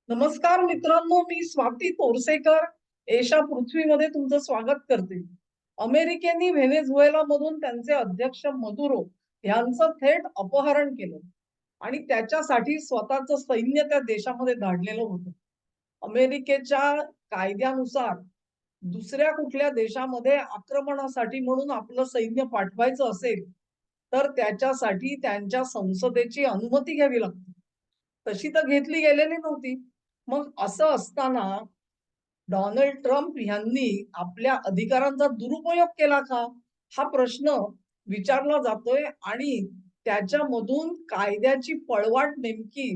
नमस्कार मित्रांनो, मी स्वाती तोरसेकर एशा पृथ्वीमध्ये तुमचं स्वागत करते. अमेरिकेने व्हेनेझुएला मधून त्यांचे अध्यक्ष मदुरो यांचं थेट अपहरण केलं आणि त्याच्यासाठी स्वतःचं सैन्य त्या देशामध्ये धाडलेलं होतं. अमेरिकेच्या कायद्यानुसार दुसऱ्या कुठल्या देशामध्ये आक्रमणासाठी म्हणून आपलं सैन्य पाठवायचं असेल, तर त्याच्यासाठी त्यांच्या संसदेची अनुमती घ्यावी लागते. तशी तर घेतली गेलेली नव्हती. मग असं असताना डोनाल्ड ट्रम्प यांनी आपल्या अधिकारांचा दुरुपयोग केला का? हा प्रश्न विचारला जातोय आणि त्याच्यामधून कायद्याची पळवाट नेमकी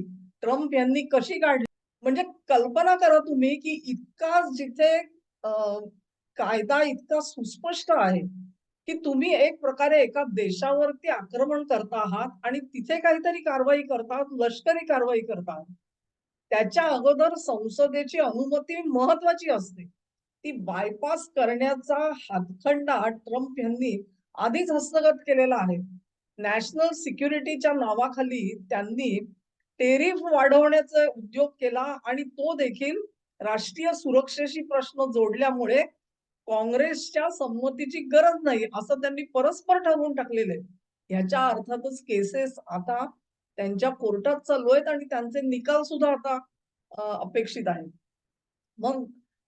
ट्रम्प यांनी कशी काढली? म्हणजे कल्पना करा तुम्ही, की इतका जिथे अ, कायदा इतका सुस्पष्ट आहे, की तुम्ही एक प्रकारे एका देशावरती आक्रमण करता आहात आणि तिथे काहीतरी कारवाई करतात, लष्करी कारवाई करतात. त्याच्या अगोदर संसदेची अनुमती महत्वाची असते. ती बायपास करण्याचा हातखंडा ट्रम्प यांनी आधीच हस्तगत केलेला आहे. नॅशनल सिक्युरिटीच्या नावाखाली त्यांनी टेरिफ वाढवण्याचा उद्योग केला आणि तो देखील राष्ट्रीय सुरक्षेशी प्रश्न जोडल्यामुळे काँग्रेसच्या संमतीची गरज नाही असं त्यांनी परस्पर ठरवून टाकलेलं आहे. ह्याच्या अर्थातच केसेस आता त्यांच्या कोर्टात चालू आहेत आणि त्यांचे निकाल सुद्धा आता अपेक्षित आहेत. मग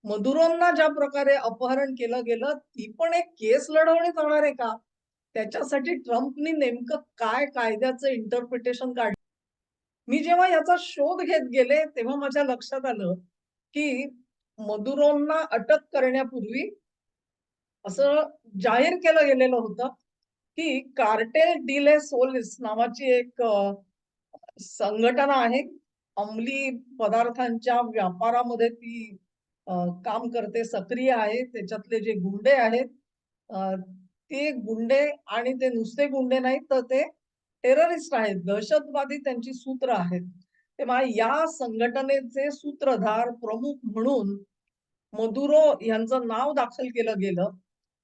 मधुरोंना ज्या प्रकारे अपहरण केलं गेलं, ती पण एक केस लढवण्यात होणार आहे का? त्याच्यासाठी ट्रम्पनी नेमकं काय कायद्याचं इंटरप्रिटेशन काढलं? मी जेव्हा याचा शोध घेत गेले, तेव्हा माझ्या लक्षात आलं, की मदुरोंना अटक करण्यापूर्वी असं जाहीर केलं गेलेलं होतं, की कार्टेल डी ले सोलिस नावाची एक संघटना आहे. अंमली पदार्थांच्या व्यापारामध्ये ती अ, काम करते, सक्रिय आहे. त्याच्यातले जे गुंडे आहेत, ते गुंडे आणि ते नुसते गुंडे नाहीत, तर ते टेररिस्ट आहेत, दहशतवादी त्यांची सूत्र आहेत. तेव्हा या संघटनेचे सूत्रधार, प्रमुख म्हणून मदुरो यांचं नाव दाखल केलं गेलं.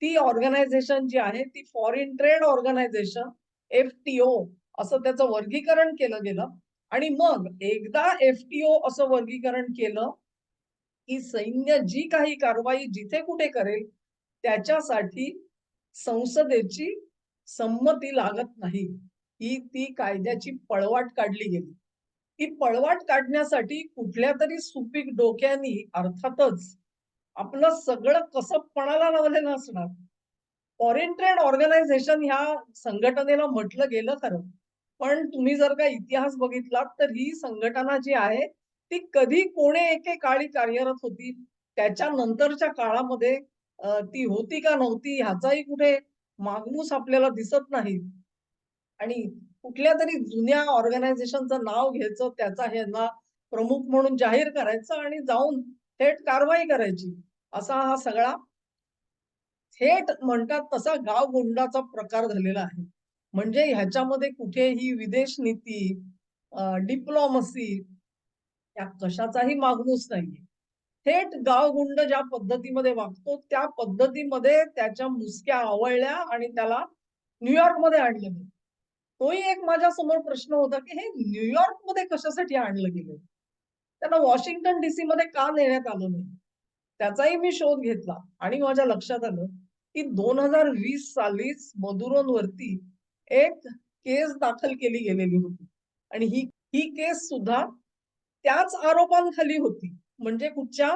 ती ऑर्गनायझेशन जी आहे ती फॉरेन ट्रेड ऑर्गनायझेशन एफ-टी-ओ असं त्याचं वर्गीकरण केलं गेलं आणि मग एकदा एफ-टी-ओ असं वर्गीकरण केलं, की सैन्य जी काही कारवाई जिथे कुठे करेल त्याच्यासाठी संसदेची संमती लागत नाही. ही ती कायद्याची पळवाट काढली गेली. ती पळवाट काढण्यासाठी कुठल्यातरी सुपीक डोक्यानी अर्थातच आपलं सगळं कसं पणाला लावलेलं असणार. फॉरेन ट्रेड ऑर्गनायझेशन ह्या संघटनेला म्हटलं गेलं खरं. पण तुम्ही जर का इतिहास बघितलात तर ही संघटना जी आहे ती कधी कोणे एके काळी कार्यरत होती. त्याच्यानंतरच्या काळामध्ये ती होती का नव्हती ह्याचाही कुठे मागमूस आपल्याला दिसत नाही. आणि कुठल्यातरी जुन्या ऑर्गनायझेशनचं नाव घ्यायचं, त्याचा ह्यांना प्रमुख म्हणून जाहीर करायचं आणि जाऊन थेट कारवाई करायची. असा हा सगळा थेट म्हणतात तसा गावगुंडाचा प्रकार झालेला आहे. म्हणजे ह्याच्यामध्ये कुठेही विदेश नीती, डिप्लोमसी या कशाचाही मागमूस नाहीये. थेट गावगुंड ज्या पद्धतीमध्ये वागतो, त्या पद्धतीमध्ये त्याच्या मुसक्या आवळल्या आणि त्याला न्यूयॉर्कमध्ये आणलं गेलं. तोही एक माझ्यासमोर प्रश्न होता, की हे न्यूयॉर्कमध्ये कशासाठी आणलं गेलं? त्यांना वॉशिंग्टन डी-सी मध्ये का नेण्यात आलं नाही? त्याचाही मी शोध घेतला आणि माझ्या लक्षात आलं, की 2020 सालीच मदुरोंवरती एक केस दाखल केली गेलेली होती आणि ही ही केस सुद्धा त्याच आरोपांखाली होती. म्हणजे कुठच्या,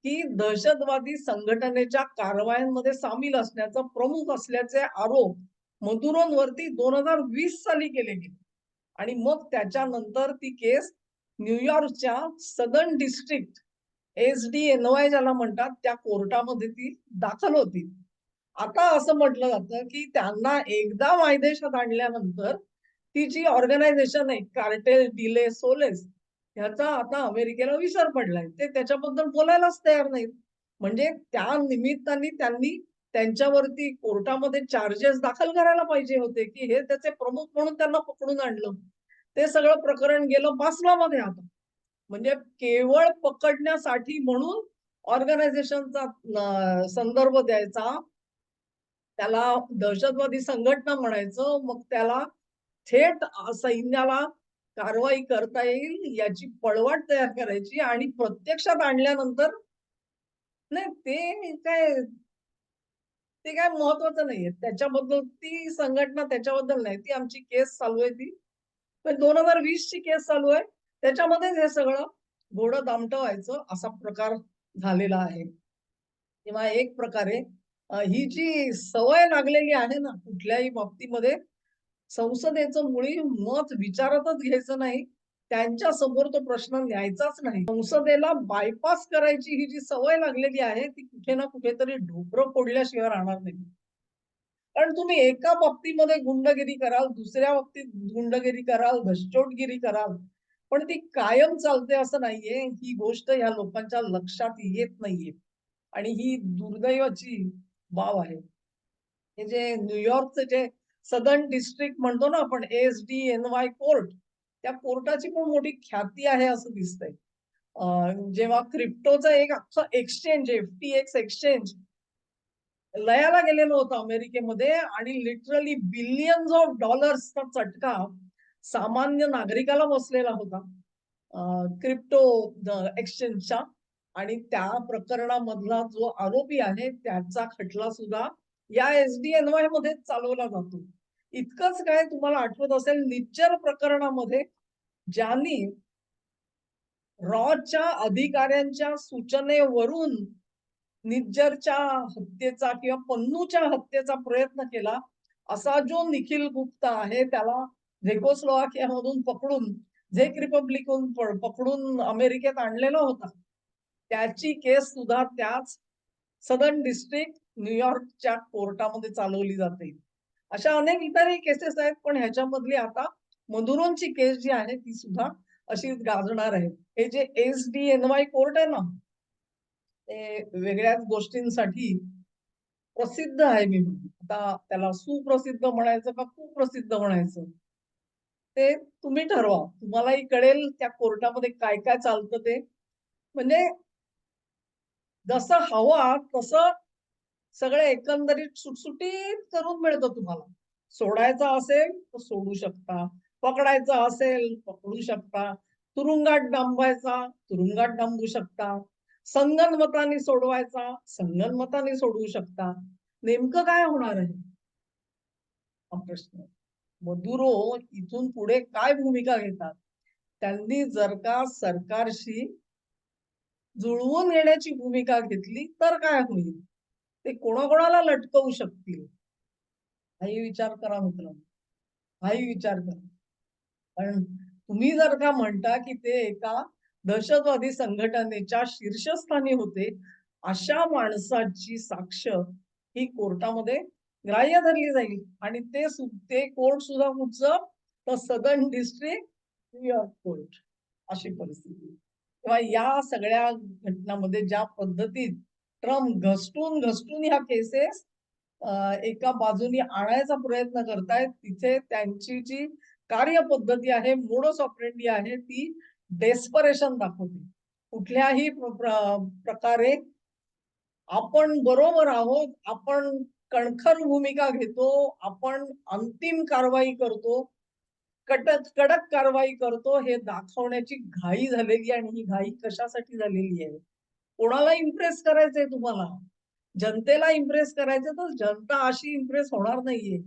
की दहशतवादी संघटनेच्या कारवायांमध्ये सामील असण्याचा प्रमुख असल्याचे आरोप मदुरोंवरती 2020 साली केले गेले आणि मग त्याच्यानंतर ती केस न्यूयॉर्कच्या सदर्न डिस्ट्रिक्ट एस-डी-एन-वाय ज्याला म्हणतात, त्या कोर्टामध्ये ती दाखल होती. आता असं म्हटलं जातं, की त्यांना एकदा मायदेशात आणल्यानंतर ती जी ऑर्गनायझेशन आहे कार्टेल डिले सोलेस ह्याचा आता अमेरिकेला विसर पडलाय. ते त्याच्याबद्दल बोलायलाच तयार नाहीत. म्हणजे त्या निमित्ताने त्यांनी त्यांच्यावरती कोर्टामध्ये चार्जेस दाखल करायला पाहिजे होते, की हे त्याचे प्रमुख म्हणून त्यांना पकडून आणलं. ते सगळं प्रकरण गेलं बासलामध्ये आता. म्हणजे केवळ पकडण्यासाठी म्हणून ऑर्गनायझेशनचा संदर्भ द्यायचा, त्याला दहशतवादी संघटना म्हणायचं, मग त्याला थेट सैन्याला कारवाई करता येईल याची पळवाट तयार करायची आणि प्रत्यक्षात आणल्यानंतर नाही ते काय महत्वाचं नाहीये. त्याच्याबद्दल ती संघटना त्याच्याबद्दल नाही. ती आमची केस चालू आहे ती. पण 2020 ची केस चालू आहे. त्याच्यामध्येच हे सगळं घोडं दामटं व्हायचं असा प्रकार झालेला आहे. किंवा एक प्रकारे ही जी सवय लागलेली आहे ना, कुठल्याही बाबतीमध्ये संसदेचं मुळी मत विचारातच घ्यायचं नाही. त्यांच्या समोर तो प्रश्न न्यायचाच नाही. संसदेला बायपास करायची ही जी सवय लागलेली आहे, ती कुठे ना कुठेतरी ढोबरं फोडल्याशिवाय राहणार नाही. कारण तुम्ही एका बाबतीमध्ये गुंडगिरी कराल, दुसऱ्या बाबतीत गुंडगिरी कराल, घसचोटगिरी कराल, पण ती कायम चालते असं नाहीये. ही गोष्ट या लोकांच्या लक्षात येत नाहीये आणि ही दुर्दैवाची बाब आहे. हे जे न्यूयॉर्कचं जे सदर्न डिस्ट्रिक्ट म्हणतो ना आपण ASDNY कोर्ट, त्या कोर्टाची पण मोठी ख्याती आहे असं दिसतंय. जेव्हा क्रिप्टोचं एक अख्खं एक्सचेंज FTX एक्सचेंज लयाला गेलेलं होतं अमेरिकेमध्ये आणि लिटरली बिलियन्स ऑफ डॉलर्सचा चटका सामान्य नागरिकाला बसलेला होता क्रिप्टो एक्सचेंजच्या आणि त्या प्रकरणामधला जो आरोपी आहे त्याचा खटला सुद्धा या SDNY मध्ये चालवला जातो. इतकंच काय तुम्हाला आठवत असेल निच्चर प्रकरणामध्ये ज्यांनी रॉच्या अधिकाऱ्यांच्या सूचनेवरून निज्जरच्या हत्येचा किंवा पन्नूच्या हत्येचा प्रयत्न केला असा जो निखिल गुप्ता आहे त्याला झेकोस्लोवाकियामधून पकडून झेक रिपब्लिकहून पकडून अमेरिकेत आणलेला होता. त्याची केस सुद्धा त्याच सदर्न डिस्ट्रिक्ट न्यूयॉर्कच्या कोर्टामध्ये चालवली जाते. अशा अनेक इतरही केसेस आहेत पण ह्याच्यामधली आता मधुरोंची केस जी आहे ती सुद्धा अशीच गाजणार आहे. हे जे SDNY कोर्ट आहे ना ते वेगळ्याच गोष्टींसाठी प्रसिद्ध आहे मी म्हणते. आता त्याला सुप्रसिद्ध म्हणायचं का कुप्रसिद्ध म्हणायचं ते तुम्ही ठरवा. तुम्हालाही कळेल त्या कोर्टामध्ये काय काय चालतं ते. म्हणजे जसं हवा तसं सगळं एकंदरीत सुटसुटीत करून मिळतं तुम्हाला. सोडायचा असेल तर सोडू शकता. पकडायचा असेल पकडू शकता. तुरुंगात डांबायचा तुरुंगात डांबू शकता. संगनमताने सोडवायचा संगनमताने सोडवू शकता. नेमकं काय होणार आहे हा प्रश्न. मदुरो इथून पुढे काय भूमिका घेतात? त्यांनी जर का सरकारशी जुळवून येण्याची भूमिका घेतली तर काय होईल? ते कोणाकोणाला लटकवू शकतील? हाही विचार करा मित्रांनो. हाही विचार करा. कारण तुम्ही जर का म्हणता की ते एका दहशतवादी संघटनेच्या शीर्षस्थानी होते, अशा माणसाची साक्ष ही कोर्टामध्ये ग्राह्य धरली जाईल आणि ते कोर्ट सुद्धा कुठचं तर सदर्न डिस्ट्रिक्ट न्यूयॉर्क कोर्ट अशी परिस्थिती. तेव्हा या सगळ्या घटनांमध्ये ज्या पद्धतीत ट्रम्प घसटून घसटून ह्या केसेस एका बाजूनी आणायचा प्रयत्न करतायत तिथे त्यांची जी कार्यपद्धती आहे मोडस ऑपरेंडी आहे ती डेस्परेशन दाखवते. कुठल्याही प्रकारे आपण बरोबर आहोत, आपण कणखर भूमिका घेतो, आपण अंतिम कारवाई करतो, कडक कारवाई करतो हे दाखवण्याची घाई झालेली आणि ही घाई कशासाठी झालेली आहे? कोणाला इम्प्रेस करायचंय तुम्हाला? जनतेला इम्प्रेस करायचं तर जनता अशी इम्प्रेस होणार नाहीये.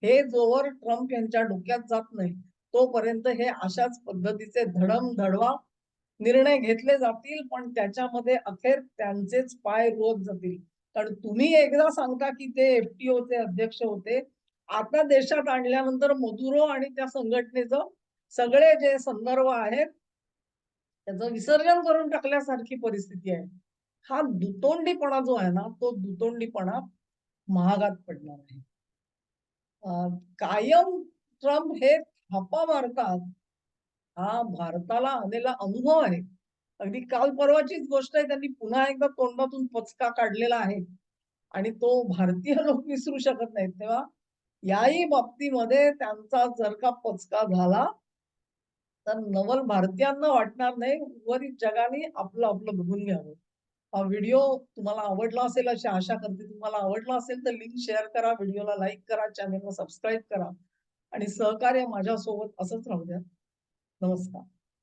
हे जोवर ट्रम्प यांच्या डोक्यात जात नाही तोपर्यंत हे अशाच पद्धतीचे धडमधडवा निर्णय घेतले जातील पण त्याच्यामध्ये अखेर त्यांचेच पाय रोज जातील. कारण तुम्ही एकदा सांगता की ते FTO चे अध्यक्ष होते. आता देशात आणल्यानंतर मदुरो आणि त्या संघटनेचं सगळे जे संदर्भ आहेत त्याचं विसर्जन करून टाकल्यासारखी परिस्थिती आहे. हा दुतोंडीपणा जो आहे ना तो दुतोंडीपणा महागात पडणार आहे. कायम ट्रम्प हे थापा मारतात हा भारताला आलेला अनुभव आहे. अगदी काल परवाचीच गोष्ट आहे त्यांनी पुन्हा एकदा तोंडातून पचका काढलेला आहे आणि तो भारतीय लोक विसरू शकत नाहीत. तेव्हा याही बाबतीमध्ये त्यांचा जर का पचका झाला तर नवल भारतीयांना वाटणार नाही उर्वरित जगाने आपलं आपलं बघून घ्यावं. हा व्हिडिओ तुम्हाला आवडला असेल अशी आशा करते. तुम्हाला आवडला असेल तर लिंक शेअर करा, व्हिडिओला लाईक करा, चॅनेलला सबस्क्राईब करा आणि सहकार्य माझ्यासोबत असंच राहू द्या. नमस्कार.